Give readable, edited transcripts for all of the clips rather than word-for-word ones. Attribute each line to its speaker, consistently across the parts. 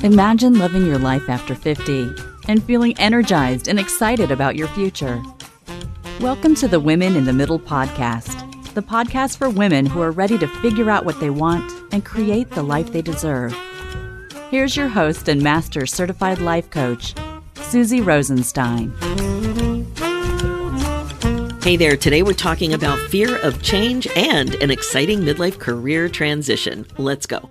Speaker 1: Imagine living your life after 50 and feeling energized and excited about your future. Welcome to the Women in the Middle podcast, the podcast for women who are ready to figure out what they want and create the life they deserve. Here's your host and master certified life coach, Susie Rosenstein.
Speaker 2: Hey there, today we're talking about fear of change and an exciting midlife career transition. Let's go.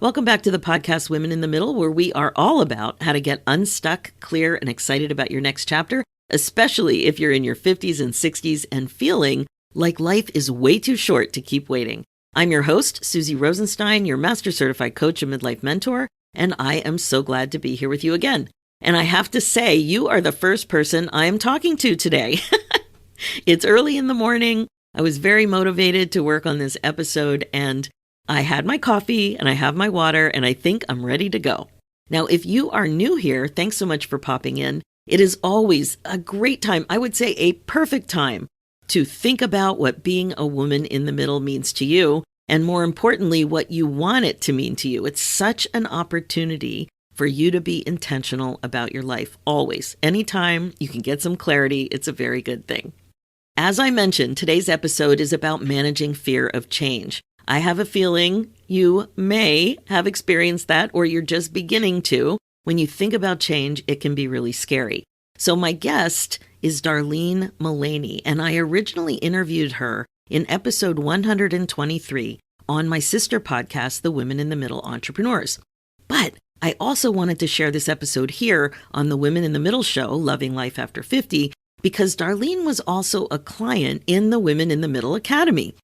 Speaker 2: Welcome back to the podcast Women in the Middle, where we are all about how to get unstuck, clear, and excited about your next chapter, especially if you're in your 50s and 60s and feeling like life is way too short to keep waiting. I'm your host, Susie Rosenstein, your master certified coach and midlife mentor, and I am so glad to be here with you again. And I have to say, you are the first person I am talking to today. It's early in the morning. I was very motivated to work on this episode, and I had my coffee and I have my water, and I think I'm ready to go. Now, if you are new here, thanks so much for popping in. It is always a great time, I would say a perfect time, to think about what being a woman in the middle means to you, and more importantly, what you want it to mean to you. It's such an opportunity for you to be intentional about your life, always. Anytime you can get some clarity, it's a very good thing. As I mentioned, today's episode is about managing fear of change. I have a feeling you may have experienced that, or you're just beginning to. When you think about change, it can be really scary. So my guest is Darlene Malaney, and I originally interviewed her in episode 123 on my sister podcast, The Women in the Middle Entrepreneurs. But I also wanted to share this episode here on the Women in the Middle show, Loving Life After 50, because Darlene was also a client in the Women in the Middle Academy.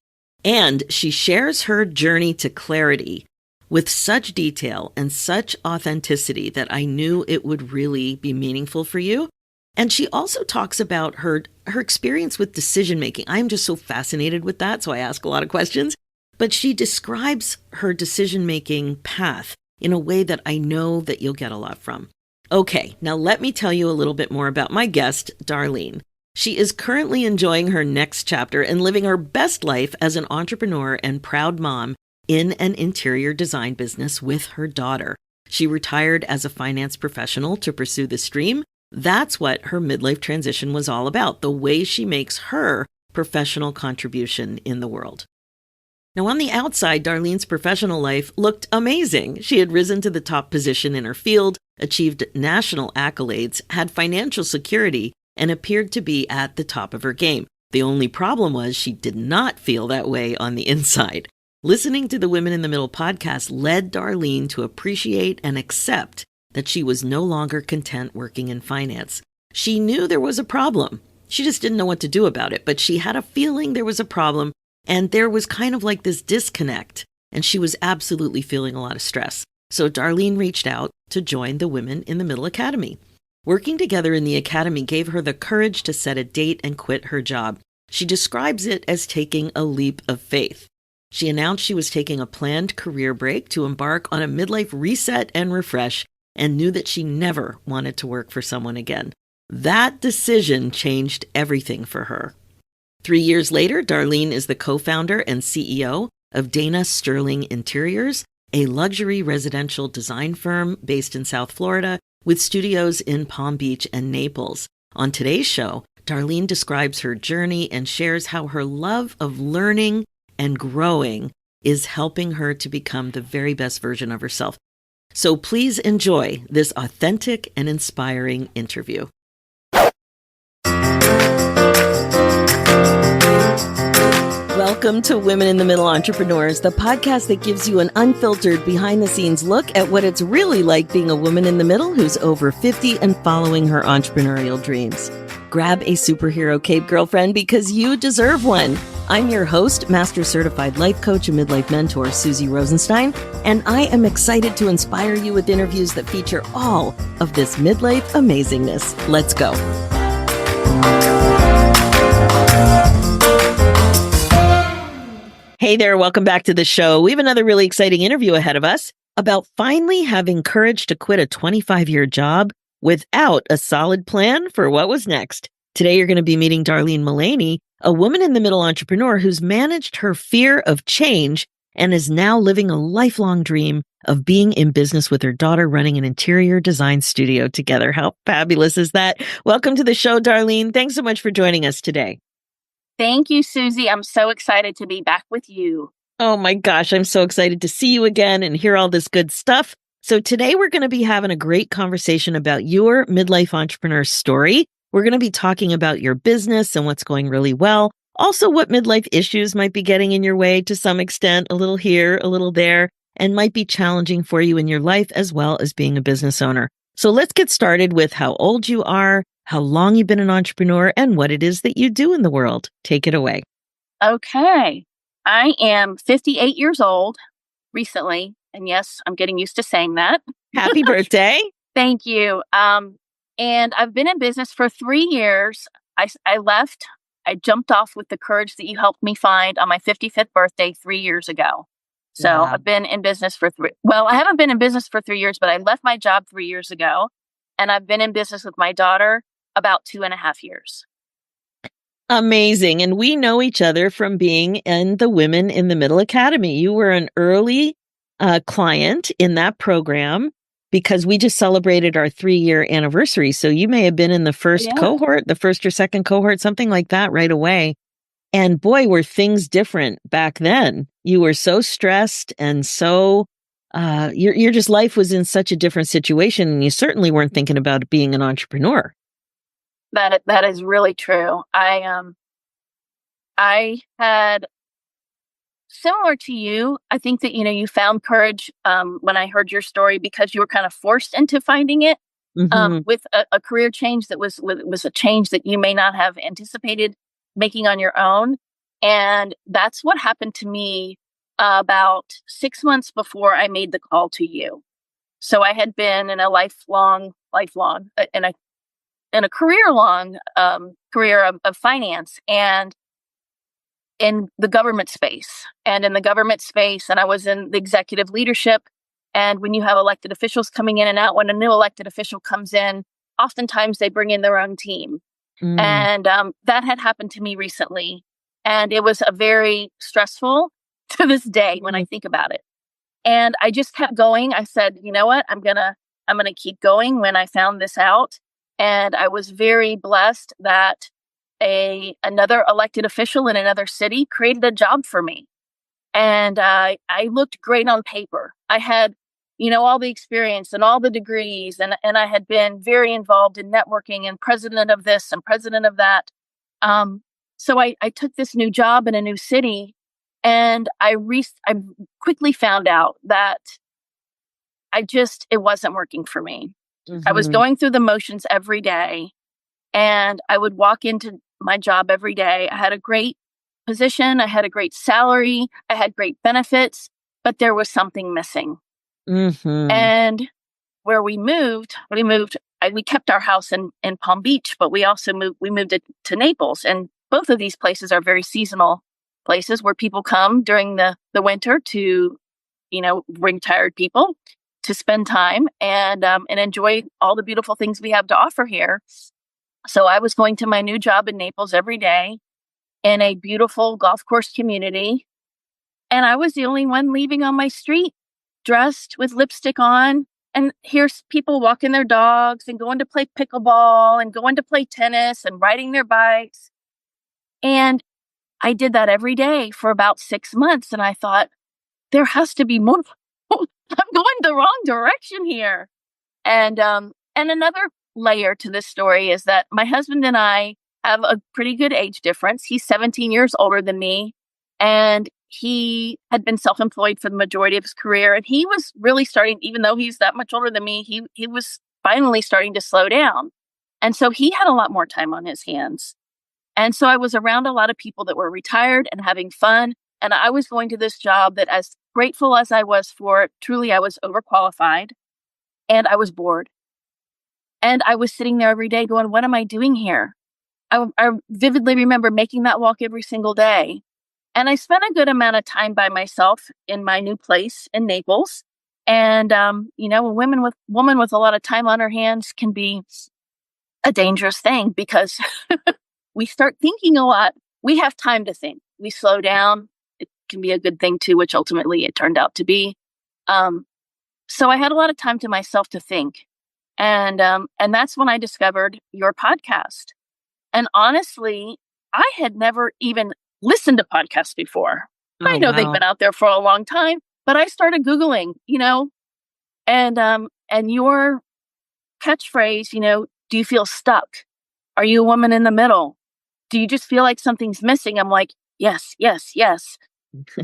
Speaker 2: And she shares her journey to clarity with such detail and such authenticity that I knew it would really be meaningful for you. And she also talks about her experience with decision making. I'm just so fascinated with that, so I ask a lot of questions. But she describes her decision making path in a way that I know that you'll get a lot from. Okay, now let me tell you a little bit more about my guest, Darlene. She is currently enjoying her next chapter and living her best life as an entrepreneur and proud mom in an interior design business with her daughter. She retired as a finance professional to pursue this dream. That's what her midlife transition was all about, the way she makes her professional contribution in the world. Now, on the outside, Darlene's professional life looked amazing. She had risen to the top position in her field, achieved national accolades, had financial security, and appeared to be at the top of her game. The only problem was she did not feel that way on the inside. Listening to the Women in the Middle podcast led Darlene to appreciate and accept that she was no longer content working in finance. She knew there was a problem. She just didn't know what to do about it, but she had a feeling there was a problem, and there was kind of like this disconnect, and she was absolutely feeling a lot of stress. So Darlene reached out to join the Women in the Middle Academy. Working together in the academy gave her the courage to set a date and quit her job. She describes it as taking a leap of faith. She announced she was taking a planned career break to embark on a midlife reset and refresh, and knew that she never wanted to work for someone again. That decision changed everything for her. 3 years later, Darlene is the co-founder and CEO of Dana Sterling Interiors, a luxury residential design firm based in South Florida with studios in Palm Beach and Naples. On today's show, Darlene describes her journey and shares how her love of learning and growing is helping her to become the very best version of herself. So please enjoy this authentic and inspiring interview. Welcome to Women in the Middle Entrepreneurs, the podcast that gives you an unfiltered, behind-the-scenes look at what it's really like being a woman in the middle who's over 50 and following her entrepreneurial dreams. Grab a superhero cape, girlfriend, because you deserve one. I'm your host, Master Certified Life Coach and Midlife Mentor, Susie Rosenstein, and I am excited to inspire you with interviews that feature all of this midlife amazingness. Let's go. Hey there, welcome back to the show. We have another really exciting interview ahead of us about finally having courage to quit a 25-year job without a solid plan for what was next. Today, you're going to be meeting Darlene Malaney, a woman in the middle entrepreneur who's managed her fear of change and is now living a lifelong dream of being in business with her daughter running an interior design studio together. How fabulous is that? Welcome to the show, Darlene. Thanks so much for joining us today.
Speaker 3: Thank you, Susie. I'm so excited to be back with you.
Speaker 2: Oh my gosh, I'm so excited to see you again and hear all this good stuff. So today we're going to be having a great conversation about your midlife entrepreneur story. We're going to be talking about your business and what's going really well. Also, what midlife issues might be getting in your way to some extent, a little here, a little there, and might be challenging for you in your life as well as being a business owner. So let's get started with how old you are, how long you've been an entrepreneur, and what it is that you do in the world. Take it away.
Speaker 3: Okay. I am 58 years old recently. And yes, I'm getting used to saying that.
Speaker 2: Happy birthday.
Speaker 3: Thank you. And I've been in business for 3 years. I left. I jumped off with the courage that you helped me find on my 55th birthday 3 years ago. So
Speaker 2: Wow.
Speaker 3: I've been in business for I haven't been in business for 3 years, but I left my job 3 years ago. And I've been in business with my daughter about 2.5 years.
Speaker 2: Amazing. And we know each other from being in the Women in the Middle Academy. You were an early client in that program because we just celebrated our 3-year anniversary. So you may have been in the first cohort, the first or second cohort, something like that right away. And boy, were things different back then. You were so stressed and so your just life was in such a different situation. And you certainly weren't thinking about being an entrepreneur.
Speaker 3: That is really true. I had similar to you. I think that you found courage when I heard your story because you were kind of forced into finding it with a career change that was a change that you may not have anticipated making on your own. And that's what happened to me about 6 months before I made the call to you. So I had been in a in a career-long career of finance and in the government space. And in the government space, and I was in the executive leadership. And when you have elected officials coming in and out, when a new elected official comes in, oftentimes they bring in their own team. And that had happened to me recently. And it was a very stressful to this day when I think about it. And I just kept going. I said, you know what? I'm gonna keep going when I found this out. And I was very blessed that another elected official in another city created a job for me. And I looked great on paper. I had, all the experience and all the degrees, and I had been very involved in networking and president of this and president of that. So I took this new job in a new city, and I quickly found out that it wasn't working for me. I was going through the motions every day, and I would walk into my job every day. I had a great position. I had a great salary. I had great benefits, but there was something missing. And where we moved, we kept our house in Palm Beach, but we also moved it to Naples. And both of these places are very seasonal places where people come during the winter to, retired people to spend time and enjoy all the beautiful things we have to offer here. So I was going to my new job in Naples every day in a beautiful golf course community. And I was the only one leaving on my street, dressed with lipstick on. And here's people walking their dogs and going to play pickleball and going to play tennis and riding their bikes. And I did that every day for about 6 months. And I thought, there has to be more. I'm going the wrong direction here. And another layer to this story is that my husband and I have a pretty good age difference. He's 17 years older than me, and he had been self-employed for the majority of his career. And he was really starting, even though he's that much older than me, he was finally starting to slow down. And so he had a lot more time on his hands. And so I was around a lot of people that were retired and having fun. And I was going to this job that, as grateful as I was for it, truly I was overqualified and I was bored. And I was sitting there every day going, what am I doing here? I vividly remember making that walk every single day. And I spent a good amount of time by myself in my new place in Naples. And, a woman with a lot of time on her hands can be a dangerous thing because we start thinking a lot. We have time to think. We slow down. can be a good thing too, which ultimately it turned out to be. So I had a lot of time to myself to think. And that's when I discovered your podcast. And honestly, I had never even listened to podcasts before. I
Speaker 2: Oh,
Speaker 3: know they've
Speaker 2: wow.
Speaker 3: been out there for a long time, but I started Googling, and your catchphrase, do you feel stuck? Are you a woman in the middle? Do you just feel like something's missing? I'm like, yes, yes, yes.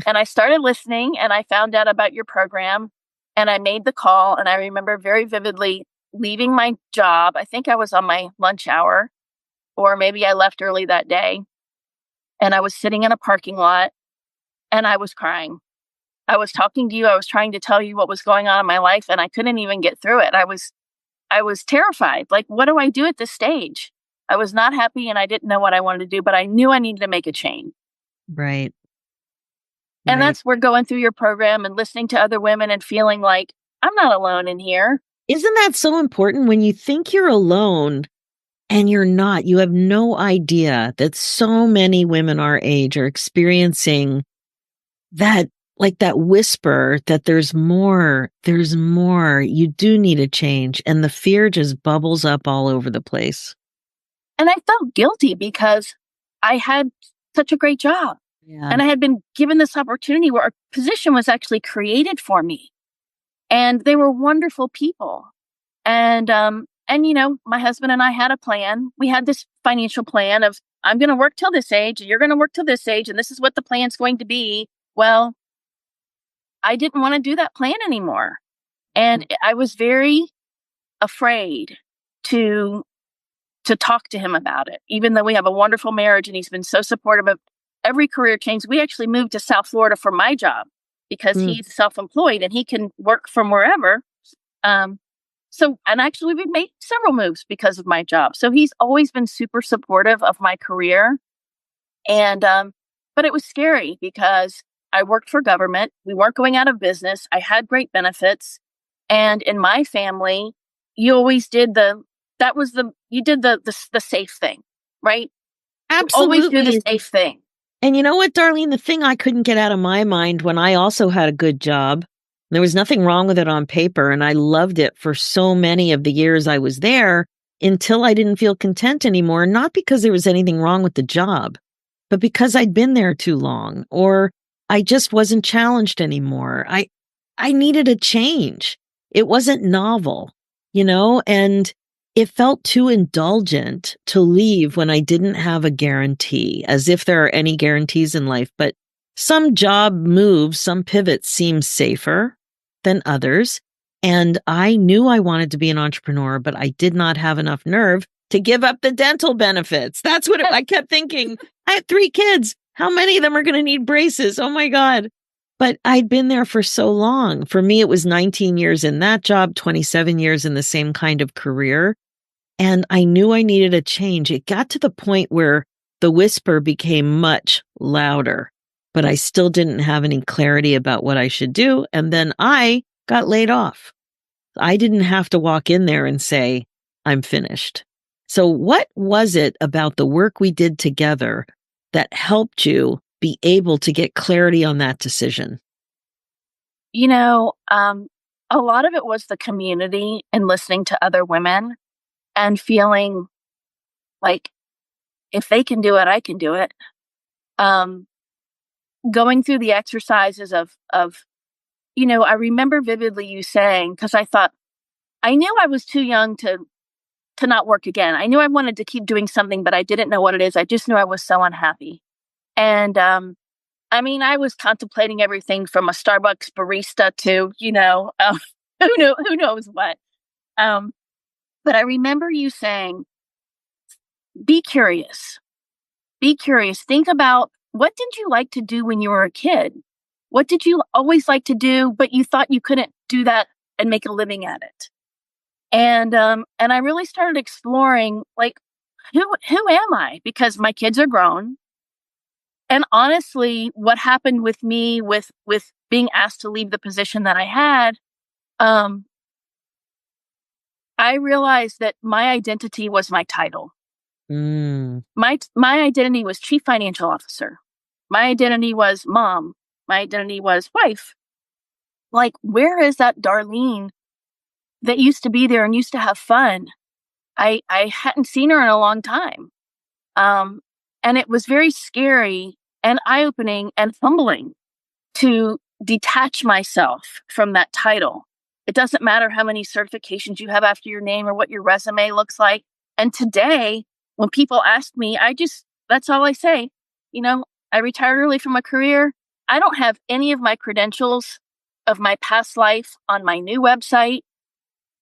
Speaker 3: And I started listening and I found out about your program and I made the call. And I remember very vividly leaving my job. I think I was on my lunch hour, or maybe I left early that day. And I was sitting in a parking lot and I was crying. I was talking to you. I was trying to tell you what was going on in my life and I couldn't even get through it. I was terrified. Like, what do I do at this stage? I was not happy and I didn't know what I wanted to do, but I knew I needed to make a change.
Speaker 2: Right.
Speaker 3: And
Speaker 2: Right.
Speaker 3: that's where going through your program and listening to other women and feeling like I'm not alone in here.
Speaker 2: Isn't that so important when you think you're alone and you're not? You have no idea that so many women our age are experiencing that, like that whisper that there's more, you do need a change. And the fear just bubbles up all over the place.
Speaker 3: And I felt guilty because I had such a great job.
Speaker 2: Yeah.
Speaker 3: And I had been given this opportunity where a position was actually created for me. And they were wonderful people. And my husband and I had a plan. We had this financial plan of I'm going to work till this age, and you're going to work till this age, and this is what the plan's going to be. Well, I didn't want to do that plan anymore. And I was very afraid to talk to him about it, even though we have a wonderful marriage and he's been so supportive of every career change. We actually moved to South Florida for my job because he's self-employed and he can work from wherever. And actually we've made several moves because of my job. So he's always been super supportive of my career. And, but it was scary because I worked for government. We weren't going out of business. I had great benefits. And in my family, you always did the safe thing, right?
Speaker 2: Absolutely.
Speaker 3: You always do the safe thing.
Speaker 2: And you know what, Darlene? The thing I couldn't get out of my mind when I also had a good job, there was nothing wrong with it on paper, and I loved it for so many of the years I was there until I didn't feel content anymore, not because there was anything wrong with the job, but because I'd been there too long, or I just wasn't challenged anymore. I needed a change. It wasn't novel, and it felt too indulgent to leave when I didn't have a guarantee, as if there are any guarantees in life. But some job moves, some pivots seem safer than others. And I knew I wanted to be an entrepreneur, but I did not have enough nerve to give up the dental benefits. That's what I kept thinking. I had 3 kids. How many of them are going to need braces? Oh my God. But I'd been there for so long. For me, it was 19 years in that job, 27 years in the same kind of career. And I knew I needed a change. It got to the point where the whisper became much louder, but I still didn't have any clarity about what I should do. And then I got laid off. I didn't have to walk in there and say, I'm finished. So what was it about the work we did together that helped you be able to get clarity on that decision?
Speaker 3: A lot of it was the community and listening to other women and feeling like if they can do it, I can do it. Going through the exercises of I remember vividly you saying, because I knew I was too young to not work again. I knew I wanted to keep doing something, but I didn't know what it is. I just knew I was so unhappy. And I was contemplating everything from a Starbucks barista to, who knows what. But I remember you saying, be curious. Be curious. Think about, what did you like to do when you were a kid? What did you always like to do, but you thought you couldn't do that and make a living at it? And I really started exploring, like, who am I? Because my kids are grown. And honestly, what happened with me with being asked to leave the position that I had, I realized that my identity was my title. My identity was chief financial officer. My identity was mom. My identity was wife. Like, where is that Darlene that used to be there and used to have fun? I hadn't seen her in a long time. And it was very scary and eye-opening and humbling to detach myself from that title. It doesn't matter how many certifications you have after your name or what your resume looks like. And today, when people ask me, that's all I say. I retired early from a career. I don't have any of my credentials of my past life on my new website.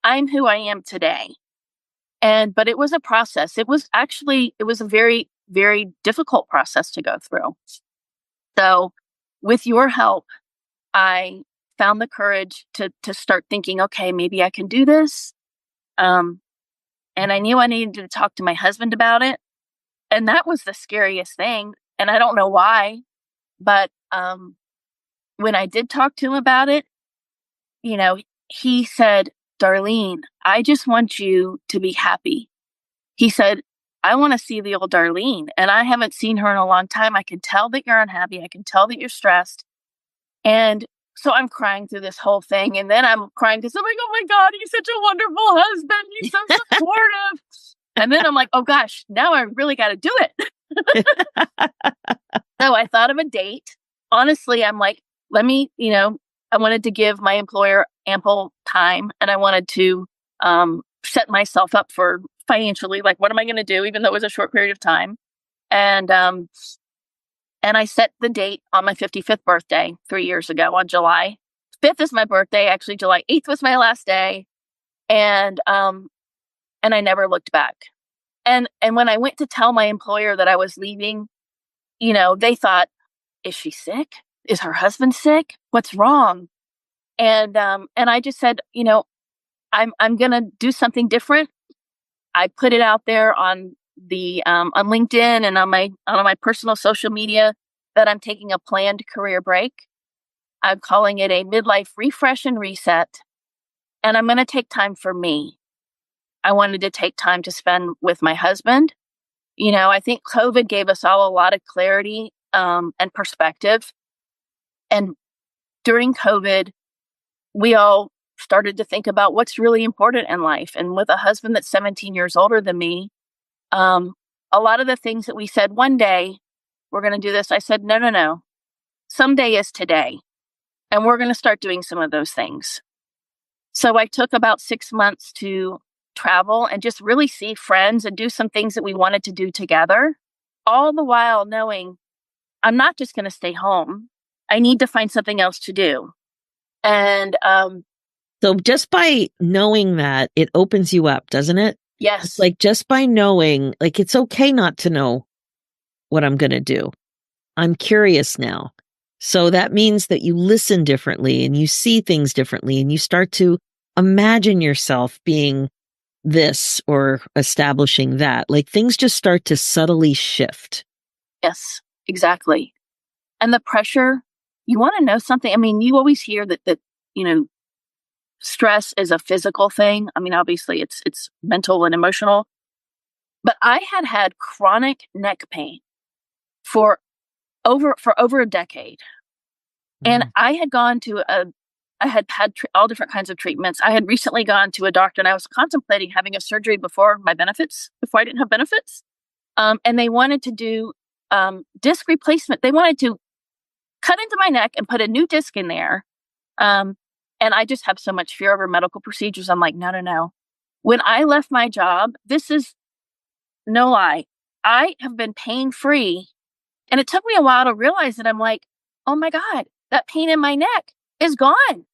Speaker 3: I'm who I am today. But it was a process. It was a very, very difficult process to go through. So with your help, I found the courage to start thinking, okay, maybe I can do this. And I knew I needed to talk to my husband about it. And that was the scariest thing. And I don't know why, but when I did talk to him about it, he said, Darlene, I just want you to be happy. He said, I want to see the old Darlene, and I haven't seen her in a long time. I can tell that you're unhappy. I can tell that you're stressed. And so I'm crying through this whole thing. And then I'm crying because I'm like, oh my God, he's such a wonderful husband. He's so supportive. And then I'm like, oh gosh, now I really got to do it. So I thought of a date. Honestly, I'm like, I wanted to give my employer ample time, and I wanted to set myself up for financially, like, what am I going to do, even though it was a short period of time. And I set the date on my 55th birthday 3 years ago on July 5th is my birthday. Actually, July 8th was my last day. And I never looked back. And when I went to tell my employer that I was leaving, they thought, is she sick? Is her husband sick? What's wrong? And I just said, I'm going to do something different. I put it out there on on LinkedIn and on my personal social media that I'm taking a planned career break. I'm calling it a midlife refresh and reset. And I'm going to take time for me. I wanted to take time to spend with my husband. I think COVID gave us all a lot of clarity and perspective. And during COVID, we all started to think about what's really important in life. And with a husband that's 17 years older than me, a lot of the things that we said one day, we're going to do this. I said, no. Someday is today. And we're going to start doing some of those things. So I took about 6 months to travel and just really see friends and do some things that we wanted to do together, all the while knowing I'm not just going to stay home. I need to find something else to do. And
Speaker 2: so just by knowing that, it opens you up, doesn't it?
Speaker 3: Yes.
Speaker 2: It's like just by knowing, like, it's okay not to know what I'm going to do. I'm curious now. So that means that you listen differently and you see things differently and you start to imagine yourself being this or establishing that. Like, things just start to subtly shift.
Speaker 3: Yes, exactly. And the pressure, you want to know something. I mean, you always hear that stress is a physical thing. I mean, obviously it's mental and emotional. But I had chronic neck pain for over a decade. And I had gone to I had all different kinds of treatments. I had recently gone to a doctor, and I was contemplating having a surgery before I didn't have benefits. And they wanted to do disc replacement. They wanted to cut into my neck and put a new disc in there. And I just have so much fear over medical procedures. I'm like, no. When I left my job, this is no lie, I have been pain free. And it took me a while to realize that. I'm like, oh my God, that pain in my neck is gone.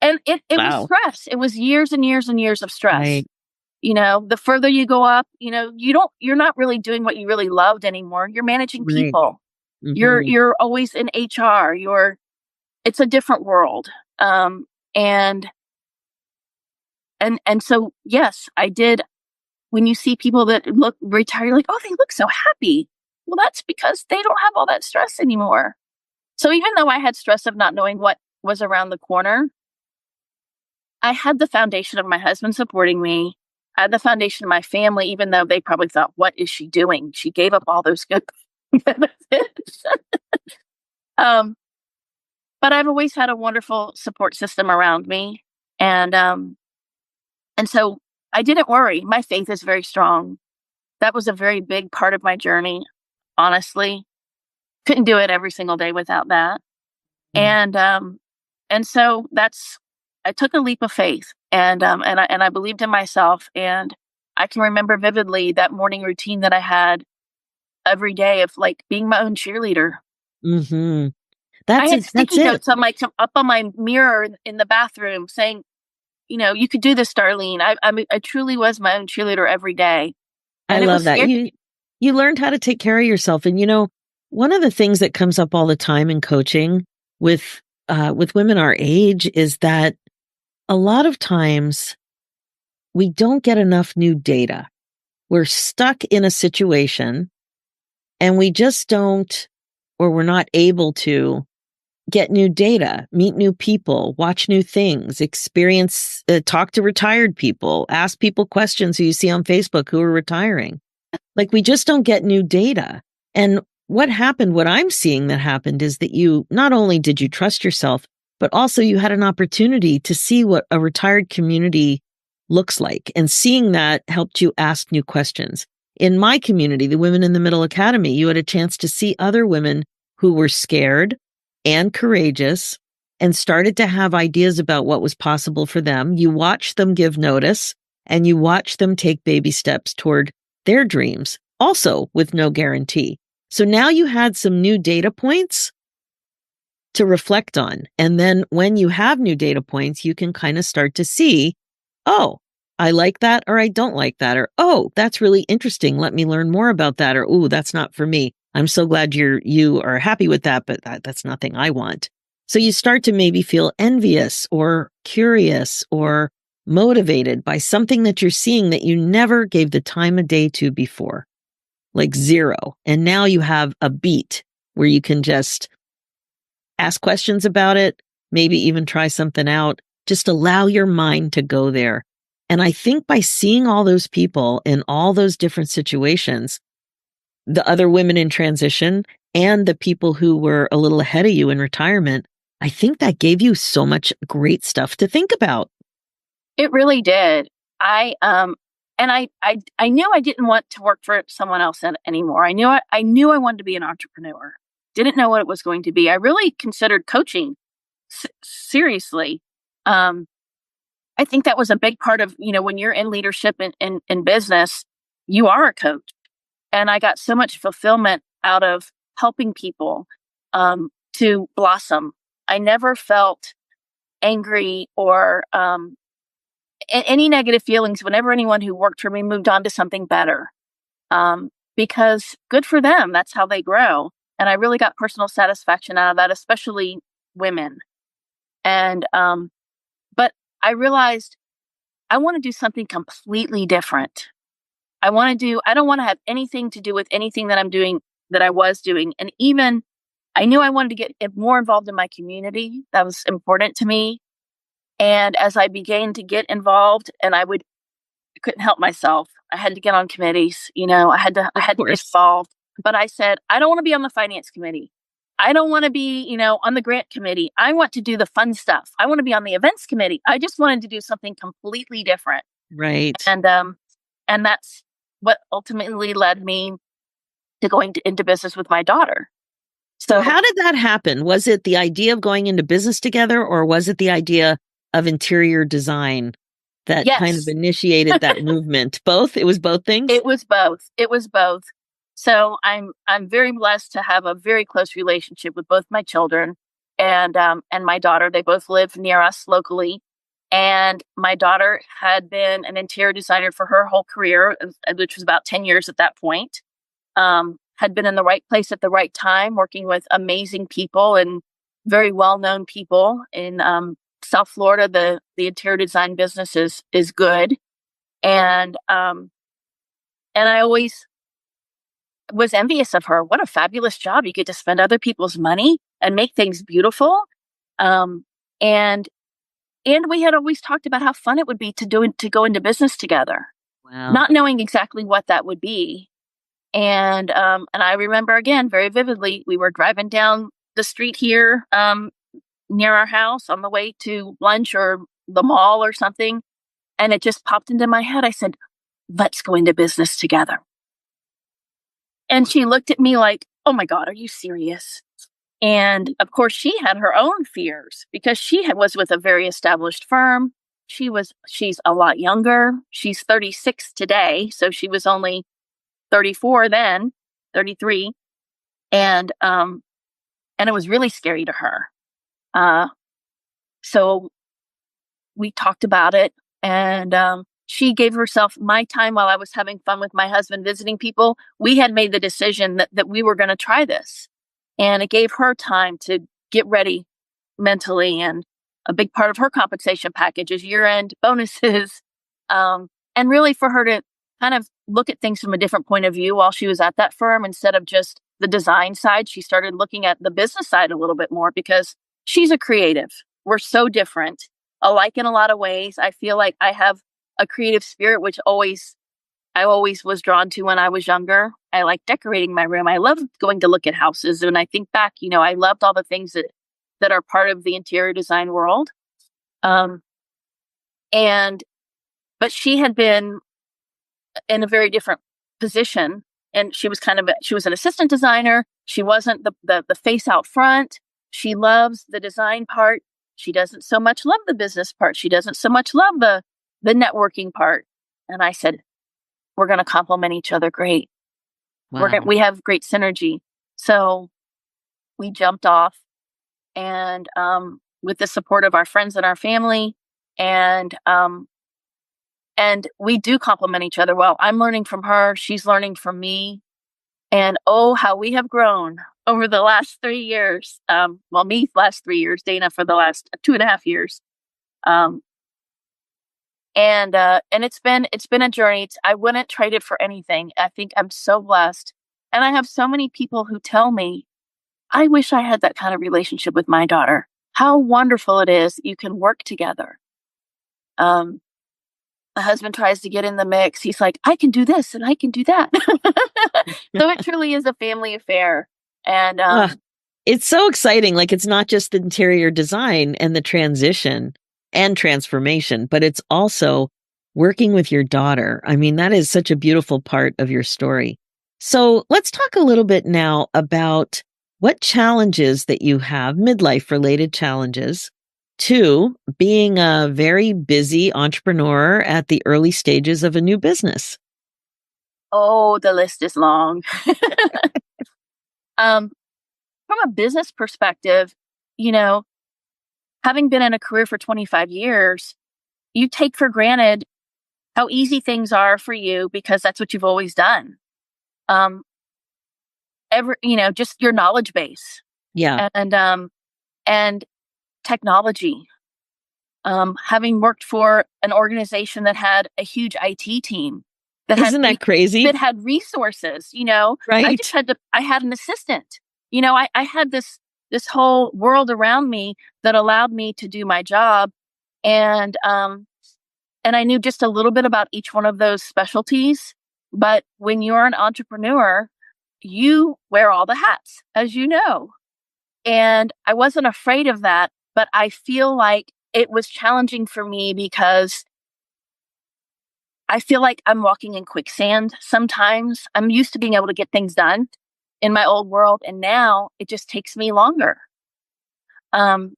Speaker 3: And it was stress. It was years and years and years of stress.
Speaker 2: Right.
Speaker 3: The further you go up, you're not really doing what you really loved anymore. You're managing people. Mm-hmm. You're always in HR. It's a different world. And so, yes, I did. When you see people that look retired, like, oh, they look so happy. Well, that's because they don't have all that stress anymore. So even though I had stress of not knowing what was around the corner, I had the foundation of my husband supporting me. I had the foundation of my family, even though they probably thought, what is she doing? She gave up all those good benefits. Um, but I've always had a wonderful support system around me. And so I didn't worry. My faith is very strong. That was a very big part of my journey, honestly. Couldn't do it every single day without that.
Speaker 2: Mm.
Speaker 3: And so I took a leap of faith, and I believed in myself. And I can remember vividly that morning routine that I had every day of like being my own cheerleader.
Speaker 2: Mm-hmm.
Speaker 3: I
Speaker 2: That's
Speaker 3: had
Speaker 2: it. That's
Speaker 3: sticky
Speaker 2: it.
Speaker 3: notes on up on my mirror in the bathroom saying, you could do this, Darlene. I truly was my own cheerleader every day,
Speaker 2: I
Speaker 3: and it was
Speaker 2: love that.
Speaker 3: scary.
Speaker 2: You learned how to take care of yourself. And one of the things that comes up all the time in coaching with women our age is that a lot of times we don't get enough new data. We're stuck in a situation and we just don't, or we're not able to get new data, meet new people, watch new things, experience, talk to retired people, ask people questions who you see on Facebook who are retiring. Like we just don't get new data. And what I'm seeing that happened is that you, not only did you trust yourself, but also you had an opportunity to see what a retired community looks like. And seeing that helped you ask new questions. In my community, the Women in the Middle Academy, you had a chance to see other women who were scared and courageous and started to have ideas about what was possible for them. You watched them give notice and you watched them take baby steps toward their dreams, also with no guarantee. So now you had some new data points to reflect on. And then when you have new data points, you can kind of start to see, oh, I like that, or I don't like that, or, oh, that's really interesting. Let me learn more about that. Or, oh, that's not for me. I'm so glad you are happy with that, but that's nothing I want. So you start to maybe feel envious or curious or motivated by something that you're seeing that you never gave the time of day to before, like zero. And now you have a beat where you can just ask questions about it, maybe even try something out. Just allow your mind to go there. And I think by seeing all those people in all those different situations, the other women in transition and the people who were a little ahead of you in retirement, I think that gave you so much great stuff to think about.
Speaker 3: It really did. I knew I didn't want to work for someone else anymore. I knew I wanted to be an entrepreneur. Didn't know what it was going to be. I really considered coaching seriously. Um, I think that was a big part of, when you're in leadership in business, you are a coach. And I got so much fulfillment out of helping people to blossom. I never felt angry or any negative feelings whenever anyone who worked for me moved on to something better. Because good for them. That's how they grow. And I really got personal satisfaction out of that, especially women. And, but I realized I want to do something completely different. I don't want to have anything to do with anything that I'm doing, that I was doing. And even I knew I wanted to get more involved in my community. That was important to me. And as I began to get involved, and I couldn't help myself. I had to get on committees, I had to get involved. But I said, I don't want to be on the finance committee. I don't want to be, on the grant committee. I want to do the fun stuff. I want to be on the events committee. I just wanted to do something completely different.
Speaker 2: Right.
Speaker 3: And that's what ultimately led me to going into business with my daughter.
Speaker 2: So how did that happen? Was it the idea of going into business together, or was it the idea of interior design that kind of initiated that movement? Both? It was both things?
Speaker 3: It was both. So I'm very blessed to have a very close relationship with both my children and my daughter. They both live near us locally. And my daughter had been an interior designer for her whole career, which was about 10 years at that point. Had been in the right place at the right time, working with amazing people and very well-known people in South Florida. The interior design business is good. And I always was envious of her. What a fabulous job. You get to spend other people's money and make things beautiful. And we had always talked about how fun it would be to go into business together.
Speaker 2: Wow.
Speaker 3: Not knowing exactly what that would be. And I remember again very vividly, we were driving down the street here, near our house on the way to lunch or the mall or something. And it just popped into my head. I said, let's go into business together. And she looked at me like, oh my God, are you serious? And of course, she had her own fears because was with a very established firm. She's a lot younger. She's 36 today. So she was only 34 then, 33. And it was really scary to her. So we talked about it, and she gave herself my time while I was having fun with my husband visiting people. We had made the decision that we were going to try this, and it gave her time to get ready mentally. And a big part of her compensation package is year-end bonuses, and really for her to kind of look at things from a different point of view while she was at that firm. Instead of just the design side, she started looking at the business side a little bit more because she's a creative. We're so different, alike in a lot of ways. I feel like I have a creative spirit, which I always was drawn to when I was younger. I like decorating my room. I love going to look at houses. And I think back, I loved all the things that are part of the interior design world. But she had been in a very different position, and she was an assistant designer. She wasn't the face out front. She loves the design part. She doesn't so much love the business part. She doesn't so much love the networking part. And I said, we're going to complement each other great.
Speaker 2: Wow.
Speaker 3: We have great synergy. So we jumped off, and with the support of our friends and our family, and we do complement each other well. I'm learning from her. She's learning from me. And oh, how we have grown over the last 3 years. Me last 3 years, Dana for the last 2.5 years. And it's been a journey. I wouldn't trade it for anything. I think I'm so blessed. And I have so many people who tell me, I wish I had that kind of relationship with my daughter. How wonderful it is you can work together. The husband tries to get in the mix. He's like, I can do this and I can do that. So it truly is a family affair. And
Speaker 2: it's so exciting. Like, it's not just the interior design and the transition and transformation, but it's also working with your daughter. I mean, that is such a beautiful part of your story. So let's talk a little bit now about what challenges that you have, midlife related challenges, to being a very busy entrepreneur at the early stages of a new business.
Speaker 3: Oh, the list is long. From a business perspective, having been in a career for 25 years, you take for granted how easy things are for you because that's what you've always done. Just your knowledge base.
Speaker 2: Yeah.
Speaker 3: And technology. Having worked for an organization that had a huge IT team
Speaker 2: Isn't that crazy?
Speaker 3: That had resources,
Speaker 2: Right.
Speaker 3: I had an assistant, I had this whole world around me that allowed me to do my job. And I knew just a little bit about each one of those specialties. But when you're an entrepreneur, you wear all the hats, as you know. And I wasn't afraid of that, but I feel like it was challenging for me because I feel like I'm walking in quicksand sometimes. I'm used to being able to get things done in my old world, and now it just takes me longer. And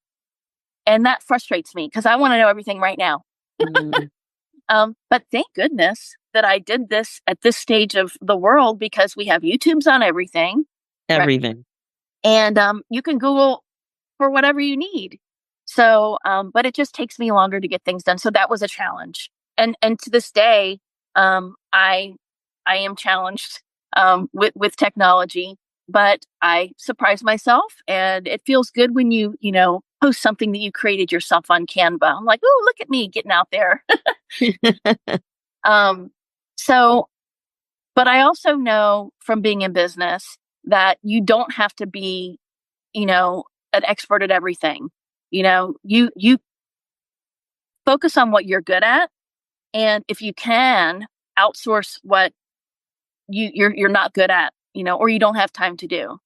Speaker 3: that frustrates me because I want to know everything right now. But thank goodness that I did this at this stage of the world because we have YouTubes on everything.
Speaker 2: Everything.
Speaker 3: Right? And you can Google for whatever you need. So, but it just takes me longer to get things done. So that was a challenge. And to this day, I am challenged with technology, but I surprise myself, and it feels good when you post something that you created yourself on Canva. I'm like, oh, look at me getting out there. But I also know from being in business that you don't have to be, an expert at everything. You focus on what you're good at. And if you can outsource what you're not good at, or you don't have time to do.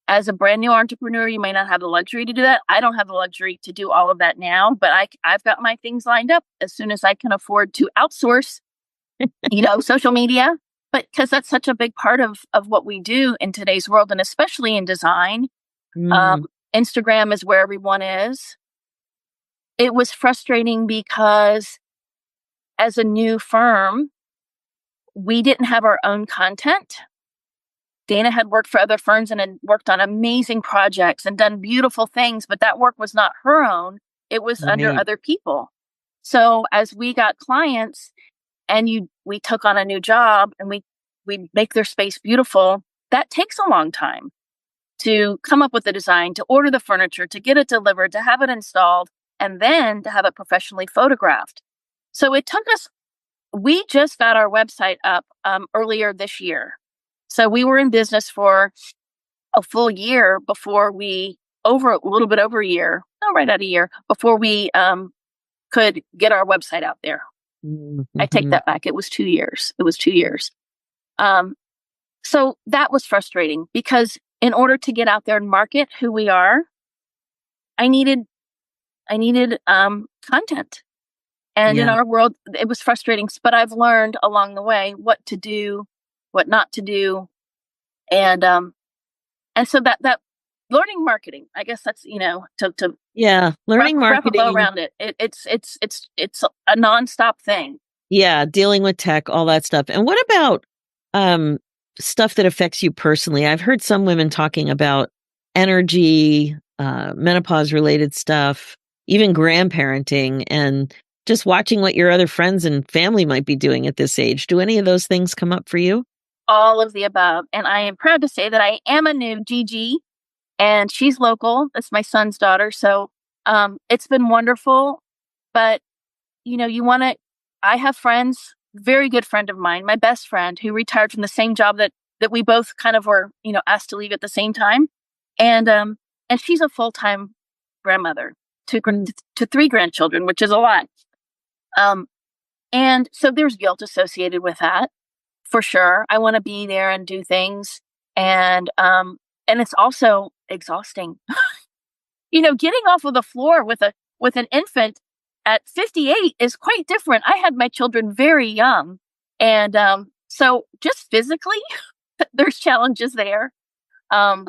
Speaker 3: as a brand new entrepreneur, you may not have the luxury to do that. I don't have the luxury to do all of that now, but I've got my things lined up as soon as I can afford to outsource, social media. But because that's such a big part of what we do in today's world, and especially in design, Instagram is where everyone is. It was frustrating because as a new firm, we didn't have our own content. Dana had worked for other firms and had worked on amazing projects and done beautiful things, but that work was not her own. It was under other people. So as we got clients and we took on a new job and we make their space beautiful, that takes a long time to come up with the design, to order the furniture, to get it delivered, to have it installed, and then to have it professionally photographed. So it took us, we just got our website up earlier this year. So we were in business for a full year before a little bit over a year, right at a year, before we could get our website out there. Mm-hmm. I take that back. It was 2 years. So that was frustrating because in order to get out there and market who we are, I needed content. And in our world, it was frustrating, but I've learned along the way what to do, what not to do. And so that learning marketing, I guess that's,
Speaker 2: learning marketing
Speaker 3: around it. It's a nonstop thing.
Speaker 2: Yeah. Dealing with tech, all that stuff. And what about, stuff that affects you personally? I've heard some women talking about energy, menopause related stuff, even grandparenting, and just watching what your other friends and family might be doing at this age. Do any of those things come up for you?
Speaker 3: All of the above. And I am proud to say that I am a new Gigi, and she's local. That's my son's daughter. So it's been wonderful. But, I have friends, very good friend of mine, my best friend, who retired from the same job that we both kind of were, asked to leave at the same time. And she's a full-time grandmother to 3 grandchildren, which is a lot. And so there's guilt associated with that, for sure. I want to be there and do things. And it's also exhausting. Getting off of the floor with an infant at 58 is quite different. I had my children very young. And so just physically, there's challenges there. And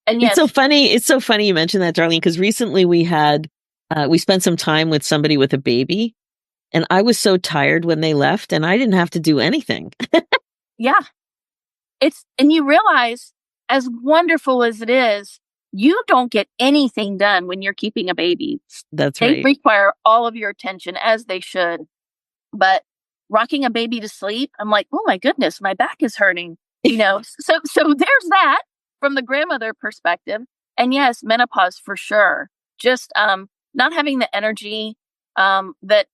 Speaker 3: yes.
Speaker 2: It's so funny you mentioned that, Darlene, because recently we spent some time with somebody with a baby, and I was so tired when they left, and I didn't have to do anything.
Speaker 3: Yeah. And you realize, as wonderful as it is, you don't get anything done when you're keeping a baby.
Speaker 2: That's right.
Speaker 3: They require all of your attention, as they should. But rocking a baby to sleep, I'm like, oh my goodness, my back is hurting. So there's that from the grandmother perspective. And yes, menopause for sure. Just not having the energy that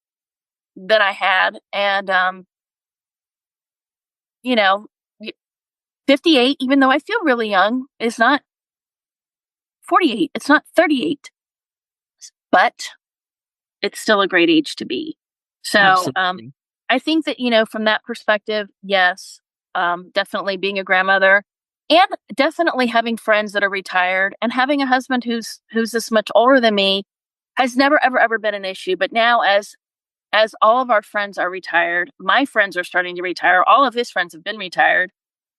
Speaker 3: I had, and 58, even though I feel really young, is not 48. It's not 38, but it's still a great age to be. So I think that, from that perspective, yes, definitely being a grandmother, and definitely having friends that are retired, and having a husband who's this much older than me has never, ever been an issue. But now as all of our friends are retired, my friends are starting to retire. All of his friends have been retired,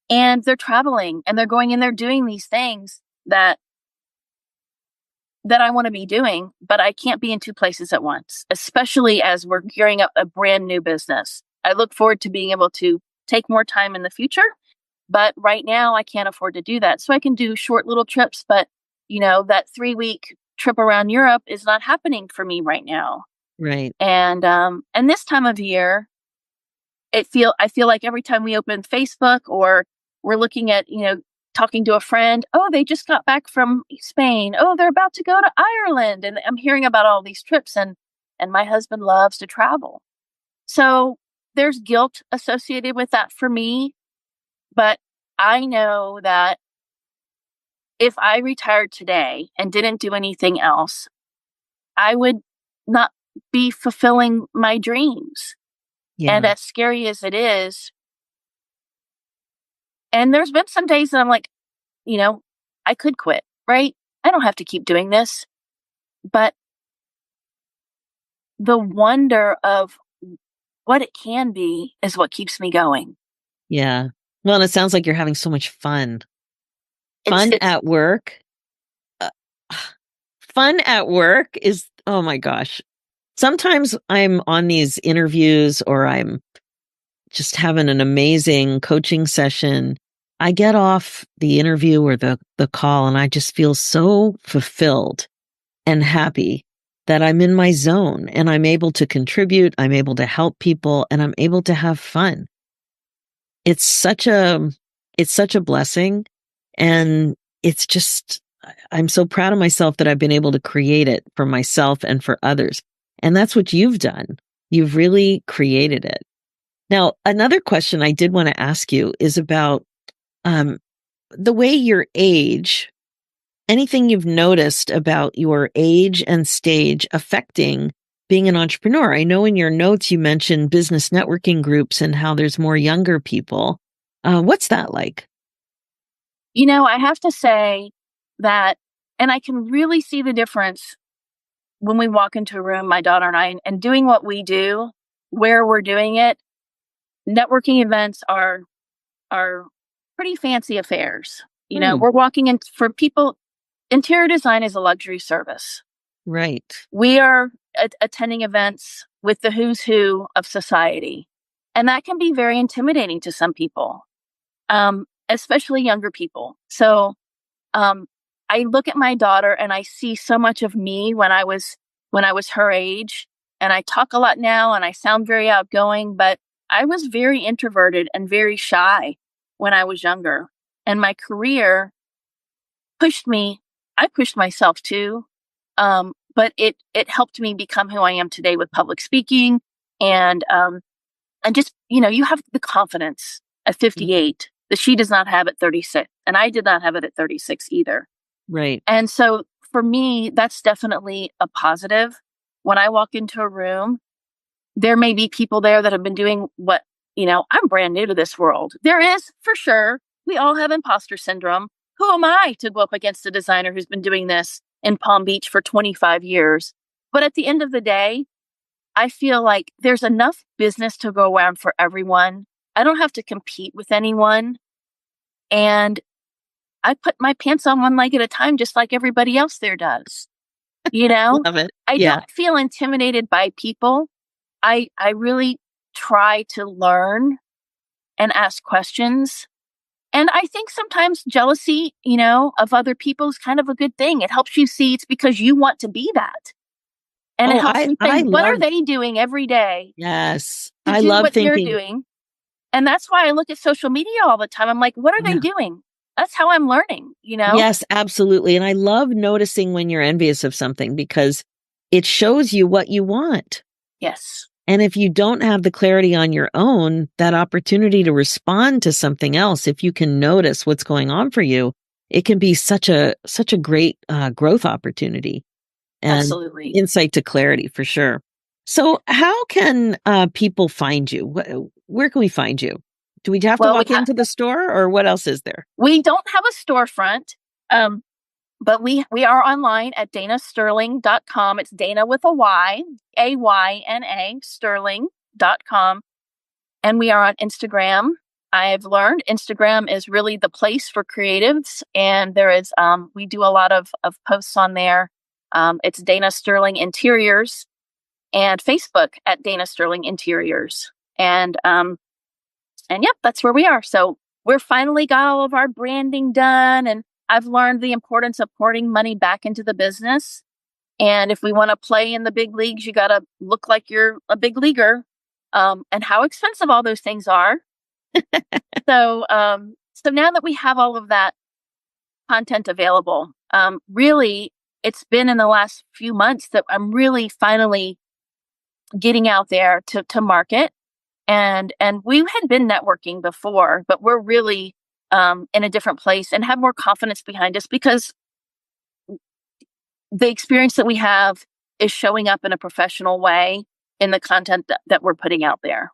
Speaker 3: and they're traveling, and they're going and they're doing these things that I want to be doing, but I can't be in 2 places at once, especially as we're gearing up a brand new business. I look forward to being able to take more time in the future, but right now I can't afford to do that. So I can do short little trips, but that 3-week trip around Europe is not happening for me right now.
Speaker 2: Right.
Speaker 3: And this time of year, I feel like every time we open Facebook or we're looking at, talking to a friend, oh, they just got back from Spain. Oh, they're about to go to Ireland. And I'm hearing about all these trips, and my husband loves to travel. So there's guilt associated with that for me. But I know that if I retired today and didn't do anything else, I would not be fulfilling my dreams. Yeah. And as scary as it is, and there's been some days that I'm like, I could quit, right? I don't have to keep doing this. But the wonder of what it can be is what keeps me going.
Speaker 2: Yeah. Well, and it sounds like you're having so much fun. Fun
Speaker 3: It's
Speaker 2: at work. Uh, Fun at work is, oh my gosh. Sometimes I'm on these interviews or I'm just having an amazing coaching session. I get off the interview or the call and I just feel so fulfilled and happy that I'm in my zone and I'm able to contribute, I'm able to help people, and I'm able to have fun. It's such a blessing, and it's just I'm so proud of myself that I've been able to create it for myself and for others. And that's what you've done. You've really created it. Now, another question I did want to ask you is about um, the way your age, anything you've noticed about your age and stage affecting being an entrepreneur. I know in your notes you mentioned business networking groups and how there's more younger people. What's that like?
Speaker 3: I have to say that, and I can really see the difference when we walk into a room, my daughter and I, and doing what we do, where we're doing it. Networking events are pretty fancy affairs. We're walking in for people. Interior design is a luxury service.
Speaker 2: Right.
Speaker 3: We are attending events with the who's who of society. And that can be very intimidating to some people, especially younger people. So I look at my daughter and I see so much of me when I was her age. And I talk a lot now and I sound very outgoing, but I was very introverted and very shy when I was younger. And my career pushed me. I pushed myself too. But it helped me become who I am today with public speaking and just, you have the confidence at 58 that she does not have at 36. And I did not have it at 36 either.
Speaker 2: Right.
Speaker 3: And so for me, that's definitely a positive. When I walk into a room, there may be people there that have been doing what, I'm brand new to this world. There is, for sure. We all have imposter syndrome. Who am I to go up against a designer who's been doing this in Palm Beach for 25 years? But at the end of the day, I feel like there's enough business to go around for everyone. I don't have to compete with anyone. And I put my pants on one leg at a time, just like everybody else there does.
Speaker 2: Love it.
Speaker 3: I
Speaker 2: Yeah.
Speaker 3: don't feel intimidated by people. I really try to learn and ask questions. And I think sometimes jealousy, of other people is kind of a good thing. It helps you see it's because you want to be that. And it
Speaker 2: Oh,
Speaker 3: helps me
Speaker 2: I
Speaker 3: think, what are
Speaker 2: love,
Speaker 3: they doing every day
Speaker 2: yes.
Speaker 3: to
Speaker 2: I
Speaker 3: do
Speaker 2: love
Speaker 3: what you're
Speaker 2: thinking,
Speaker 3: doing? And that's why I look at social media all the time. I'm like, what are they
Speaker 2: yeah.
Speaker 3: doing? That's how I'm learning,
Speaker 2: Yes, absolutely. And I love noticing when you're envious of something because it shows you what you want.
Speaker 3: Yes.
Speaker 2: And if you don't have the clarity on your own, that opportunity to respond to something else, if you can notice what's going on for you, it can be such a great growth opportunity and
Speaker 3: Absolutely.
Speaker 2: insight to clarity for sure. So, how can people find you? Where can we find you? Do we have to
Speaker 3: Well,
Speaker 2: walk into the store, or what else is there?
Speaker 3: we don't have a storefront, but we are online at danasterling.com. It's Dana with a Y, Ayna, sterling.com. And we are on Instagram. I've learned Instagram is really the place for creatives. And there is, we do a lot of posts on there. It's Dana Sterling Interiors, and Facebook at Dana Sterling Interiors. And yep, that's where we are. So we're finally got all of our branding done, and I've learned the importance of pouring money back into the business. And if we want to play in the big leagues, you got to look like you're a big leaguer, and how expensive all those things are. So now that we have all of that content available, really, it's been in the last few months that I'm really finally getting out there to market. And we had been networking before, but we're really in a different place and have more confidence behind us because the experience that we have is showing up in a professional way in the content that we're putting out there.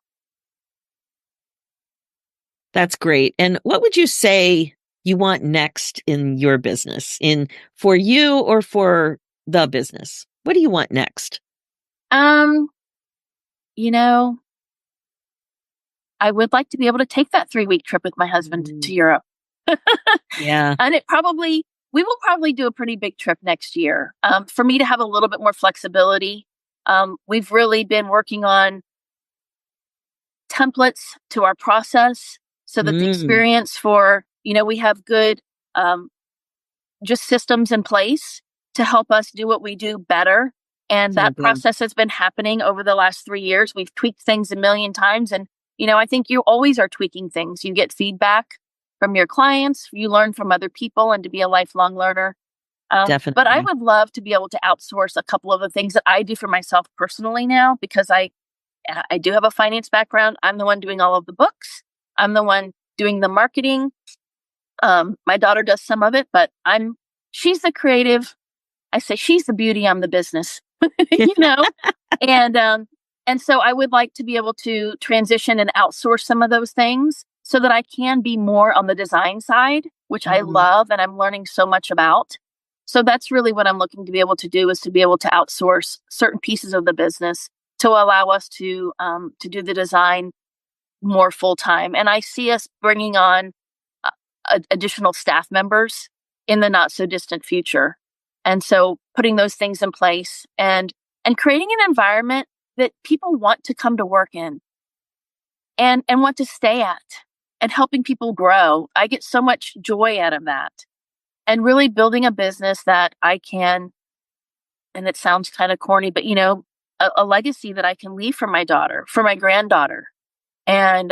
Speaker 2: That's great. And what would you say you want next in your business, for you or for the business? What do you want next?
Speaker 3: You know, I would like to be able to take that 3-week trip with my husband to Europe.
Speaker 2: Yeah.
Speaker 3: And we will probably do a pretty big trip next year. For me to have a little bit more flexibility. We've really been working on templates to our process so that the
Speaker 2: Mm,
Speaker 3: experience we have good, just systems in place to help us do what we do better. And
Speaker 2: so
Speaker 3: that
Speaker 2: good.
Speaker 3: process has been happening over the last 3 years. We've tweaked things a million times. And, I think you always are tweaking things. You get feedback from your clients, you learn from other people, and to be a lifelong learner. But I
Speaker 2: Definitely.
Speaker 3: would love to be able to outsource a couple of the things that I do for myself personally now, because I do have a finance background. I'm the one doing all of the books. I'm the one doing the marketing. My daughter does some of it, but she's the creative. I say she's the beauty, I'm the business, you know? And, um, and so I would like to be able to transition and outsource some of those things so that I can be more on the design side, which I
Speaker 2: Mhm.
Speaker 3: love and I'm learning so much about. So that's really what I'm looking to be able to do, is to be able to outsource certain pieces of the business to allow us to do the design more full time. And I see us bringing on additional staff members in the not so distant future. And so putting those things in place and creating an environment that people want to come to work in and want to stay at, and helping people grow. I get so much joy out of that. And really building a business that I can, and it sounds kind of corny, but a legacy that I can leave for my daughter, for my granddaughter. And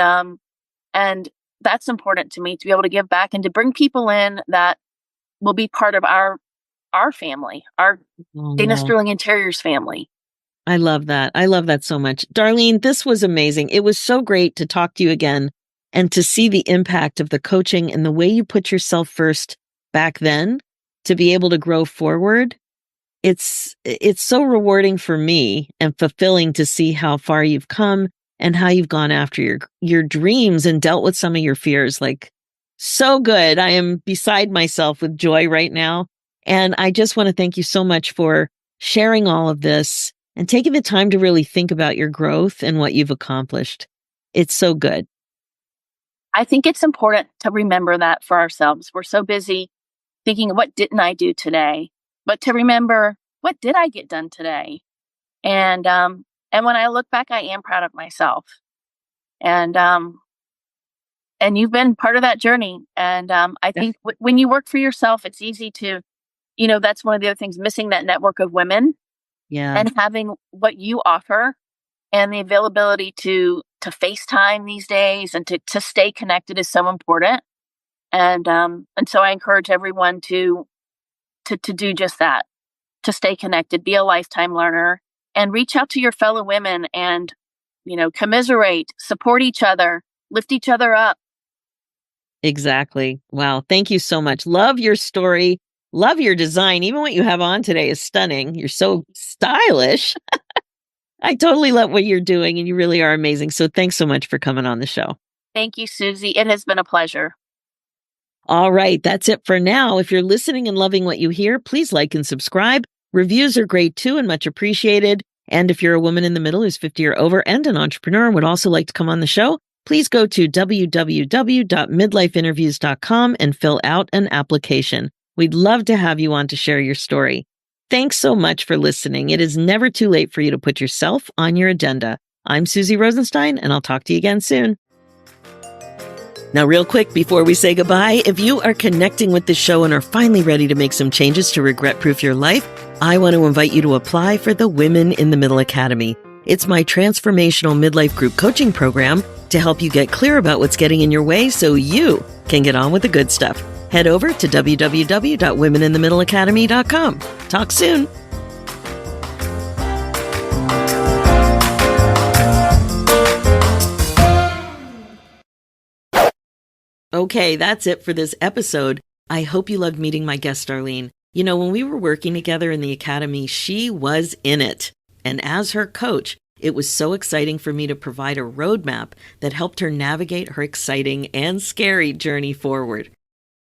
Speaker 3: that's important to me, to be able to give back and to bring people in that will be part of our family, our Dana
Speaker 2: Oh,
Speaker 3: Sterling Interiors family.
Speaker 2: I love that. I love that so much. Darlene, this was amazing. It was so great to talk to you again and to see the impact of the coaching and the way you put yourself first back then to be able to grow forward. It's so rewarding for me and fulfilling to see how far you've come and how you've gone after your dreams and dealt with some of your fears. Like, so good. I am beside myself with joy right now. And I just want to thank you so much for sharing all of this and taking the time to really think about your growth and what you've accomplished. It's so good.
Speaker 3: I think it's important to remember that for ourselves. We're so busy thinking, what didn't I do today? But to remember, what did I get done today? And when I look back, I am proud of myself. And and you've been part of that journey. And I
Speaker 2: Yeah.
Speaker 3: think when you work for yourself, it's easy to, that's one of the other things, missing that network of women
Speaker 2: Yeah,
Speaker 3: and having what you offer and the availability to FaceTime these days and to stay connected is so important. And so I encourage everyone to do just that, to stay connected, be a lifetime learner, and reach out to your fellow women and, commiserate, support each other, lift each other up.
Speaker 2: exactly. Wow. Thank you so much. Love your story. Love your design. Even what you have on today is stunning. You're so stylish. I totally love what you're doing and you really are amazing. So thanks so much for coming on the show.
Speaker 3: Thank you, Susie. It has been a pleasure.
Speaker 2: All right, that's it for now. If you're listening and loving what you hear, please like and subscribe. Reviews are great too and much appreciated. And if you're a woman in the middle who's 50 or over and an entrepreneur and would also like to come on the show, please go to www.midlifeinterviews.com and fill out an application. We'd love to have you on to share your story. Thanks so much for listening. It is never too late for you to put yourself on your agenda. I'm Susie Rosenstein, and I'll talk to you again soon. Now, real quick, before we say goodbye, if you are connecting with the show and are finally ready to make some changes to regret-proof your life, I want to invite you to apply for the Women in the Middle Academy. It's my transformational midlife group coaching program to help you get clear about what's getting in your way so you can get on with the good stuff. Head over to www.womeninthemiddleacademy.com. Talk soon. Okay, that's it for this episode. I hope you loved meeting my guest, Darlene. You know, when we were working together in the academy, she was in it. And as her coach, it was so exciting for me to provide a roadmap that helped her navigate her exciting and scary journey forward.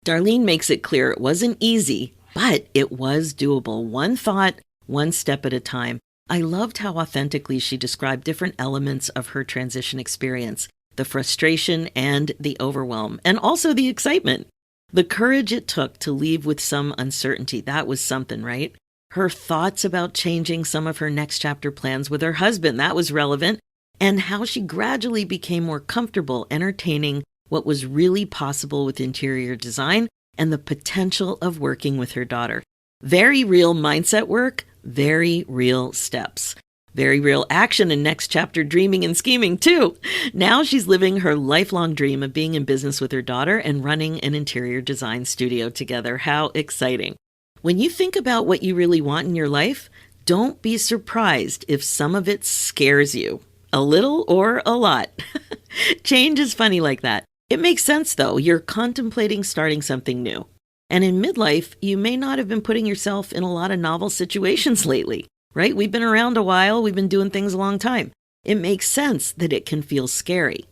Speaker 2: Darlene makes it clear it wasn't easy, but it was doable. One thought, one step at a time. I loved how authentically she described different elements of her transition experience, the frustration and the overwhelm, and also the excitement. The courage it took to leave with some uncertainty, that was something, right? Her thoughts about changing some of her next chapter plans with her husband, that was relevant, and how she gradually became more comfortable entertaining what was really possible with interior design and the potential of working with her daughter. Very real mindset work, very real steps. Very real action and next chapter dreaming and scheming too. Now she's living her lifelong dream of being in business with her daughter and running an interior design studio together. How exciting. When you think about what you really want in your life, don't be surprised if some of it scares you. A little or a lot. Change is funny like that. It makes sense though. You're contemplating starting something new. And in midlife, you may not have been putting yourself in a lot of novel situations lately, right? We've been around a while. We've been doing things a long time. It makes sense that it can feel scary.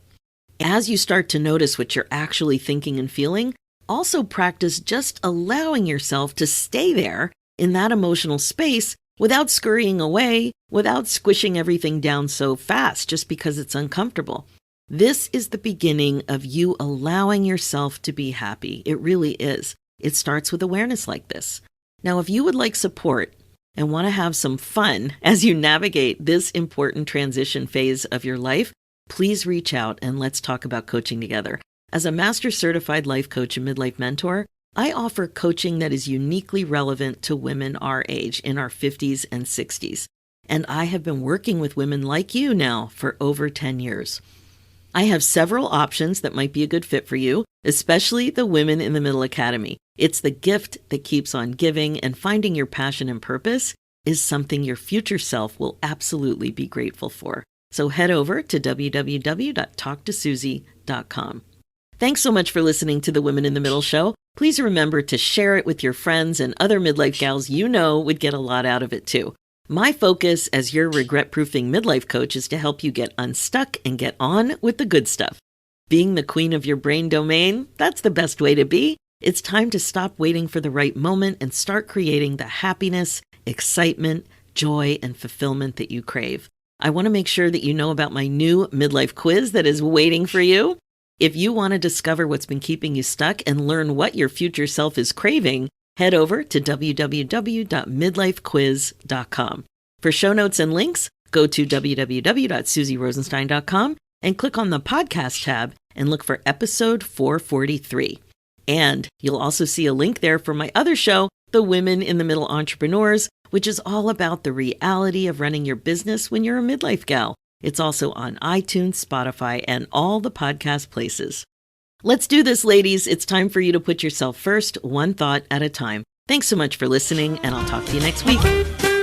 Speaker 2: As you start to notice what you're actually thinking and feeling, also practice just allowing yourself to stay there in that emotional space without scurrying away, without squishing everything down so fast just because it's uncomfortable. This is the beginning of you allowing yourself to be happy. It really is. It starts with awareness like this. Now, if you would like support and want to have some fun as you navigate this important transition phase of your life, please reach out and let's talk about coaching together. As a master certified life coach and midlife mentor, I offer coaching that is uniquely relevant to women our age in our 50s and 60s. And I have been working with women like you now for over 10 years. I have several options that might be a good fit for you, especially the Women in the Middle Academy. It's the gift that keeps on giving, and finding your passion and purpose is something your future self will absolutely be grateful for. So head over to www.talktosusie.com. Thanks so much for listening to the Women in the Middle show. Please remember to share it with your friends and other midlife gals you know would get a lot out of it too. My focus as your regret-proofing midlife coach is to help you get unstuck and get on with the good stuff. Being the queen of your brain domain, that's the best way to be. It's time to stop waiting for the right moment and start creating the happiness, excitement, joy, and fulfillment that you crave. I want to make sure that you know about my new midlife quiz that is waiting for you. If you want to discover what's been keeping you stuck and learn what your future self is craving, head over to www.midlifequiz.com. For show notes and links, go to www.susierosenstein.com and click on the podcast tab and look for episode 443. And you'll also see a link there for my other show, The Women in the Middle Entrepreneurs, which is all about the reality of running your business when you're a midlife gal. It's also on iTunes, Spotify, and all the podcast places. Let's do this, ladies. It's time for you to put yourself first, one thought at a time. Thanks so much for listening, and I'll talk to you next week.